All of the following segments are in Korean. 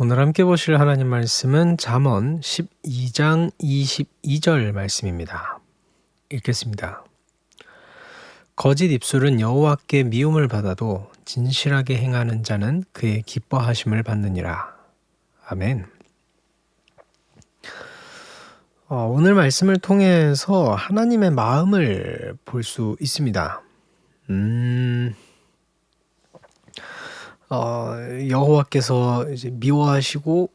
오늘 함께 보실 하나님 말씀은 잠언 12장 22절 말씀입니다. 읽겠습니다. 거짓 입술은 여호와께 미움을 받아도 진실하게 행하는 자는 그의 기뻐하심을 받느니라. 아멘. 오늘 말씀을 통해서 하나님의 마음을 볼 수 있습니다. 여호와께서 이제 미워하시고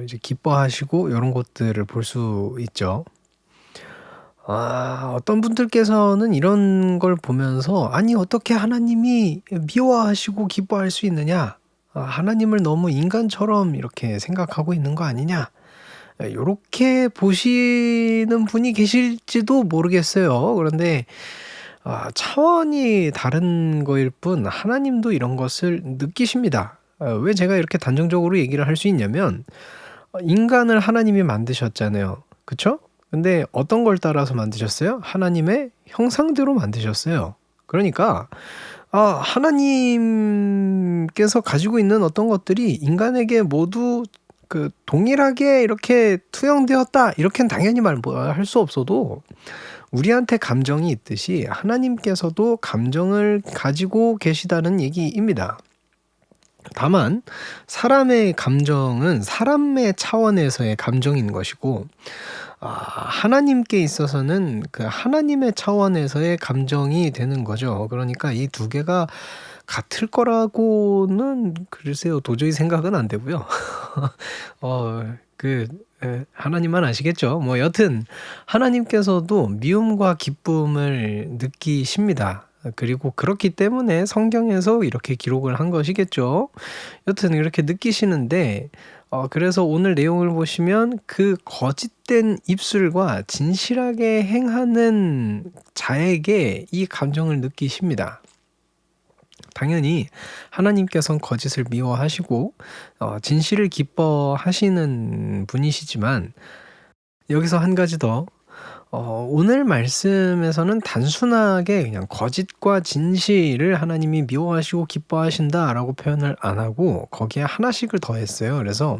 이제 기뻐하시고 이런 것들을 볼 수 있죠. 어떤 분들께서는 이런 걸 보면서 아니 어떻게 하나님이 미워하시고 기뻐할 수 있느냐? 하나님을 너무 인간처럼 이렇게 생각하고 있는 거 아니냐? 요렇게 보시는 분이 계실지도 모르겠어요. 그런데 차원이 다른 거일 뿐 하나님도 이런 것을 느끼십니다. 왜 제가 이렇게 단정적으로 얘기를 할 수 있냐면 인간을 하나님이 만드셨잖아요. 그쵸? 근데 어떤 걸 따라서 만드셨어요? 하나님의 형상대로 만드셨어요. 그러니까 하나님께서 가지고 있는 어떤 것들이 인간에게 모두 동일하게 이렇게 투영되었다 이렇게는 당연히 할 수 없어도 우리한테 감정이 있듯이 하나님께서도 감정을 가지고 계시다는 얘기입니다. 다만 사람의 감정은 사람의 차원에서의 감정인 것이고 하나님께 있어서는 그 하나님의 차원에서의 감정이 되는 거죠. 그러니까 이 두 개가 같을 거라고는 글쎄요 도저히 생각은 안 되고요. 하나님만 아시겠죠. 여튼 하나님께서도 미움과 기쁨을 느끼십니다. 그리고 그렇기 때문에 성경에서 이렇게 기록을 한 것이겠죠. 여튼 이렇게 느끼시는데 그래서 오늘 내용을 보시면 그 거짓된 입술과 진실하게 행하는 자에게 이 감정을 느끼십니다. 당연히 하나님께서는 거짓을 미워하시고 진실을 기뻐하시는 분이시지만 여기서 한 가지 더 오늘 말씀에서는 단순하게 그냥 거짓과 진실을 하나님이 미워하시고 기뻐하신다라고 표현을 안 하고 거기에 하나씩을 더했어요. 그래서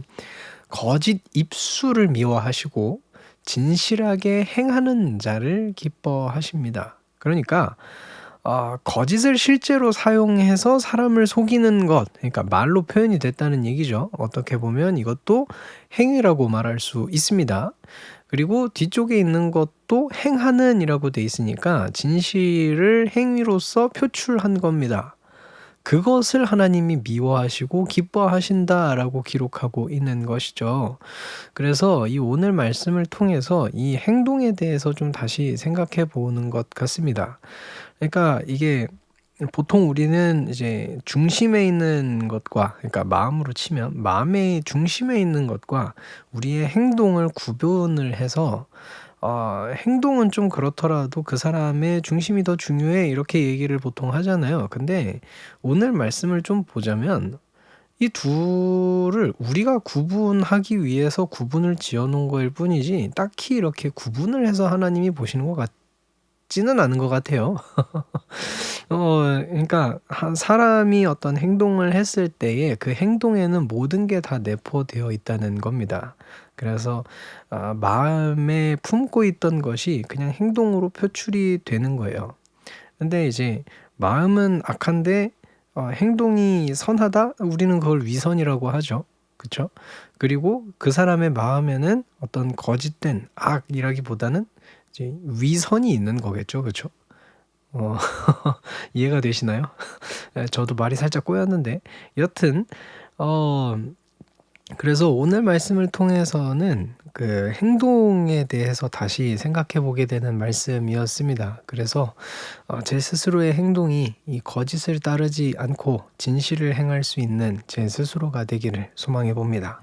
거짓 입술을 미워하시고 진실하게 행하는 자를 기뻐하십니다. 그러니까 거짓을 실제로 사용해서 사람을 속이는 것, 그러니까 말로 표현이 됐다는 얘기죠. 어떻게 보면 이것도 행위라고 말할 수 있습니다. 그리고 뒤쪽에 있는 것도 행하는 이라고 돼 있으니까 진실을 행위로서 표출한 겁니다. 그것을 하나님이 미워하시고 기뻐하신다라고 기록하고 있는 것이죠. 그래서 이 오늘 말씀을 통해서 이 행동에 대해서 좀 다시 생각해 보는 것 같습니다. 그러니까 이게 보통 우리는 이제 중심에 있는 것과, 그러니까 마음으로 치면 마음의 중심에 있는 것과 우리의 행동을 구분을 해서 행동은 좀 그렇더라도 그 사람의 중심이 더 중요해 이렇게 얘기를 보통 하잖아요. 근데 오늘 말씀을 좀 보자면 이 둘을 우리가 구분하기 위해서 구분을 지어 놓은 거일 뿐이지 딱히 이렇게 구분을 해서 하나님이 보시는 것 같지는 않은 것 같아요. 그러니까 사람이 어떤 행동을 했을 때에 그 행동에는 모든 게 다 내포되어 있다는 겁니다. 그래서 마음에 품고 있던 것이 그냥 행동으로 표출이 되는 거예요. 근데 이제 마음은 악한데 행동이 선하다? 우리는 그걸 위선이라고 하죠. 그쵸? 그리고 그 사람의 마음에는 어떤 거짓된 악이라기보다는 이제 위선이 있는 거겠죠. 그쵸? 이해가 되시나요? 저도 말이 살짝 꼬였는데 여튼 그래서 오늘 말씀을 통해서는 그 행동에 대해서 다시 생각해 보게 되는 말씀이었습니다. 그래서 제 스스로의 행동이 이 거짓을 따르지 않고 진실을 행할 수 있는 제 스스로가 되기를 소망해 봅니다.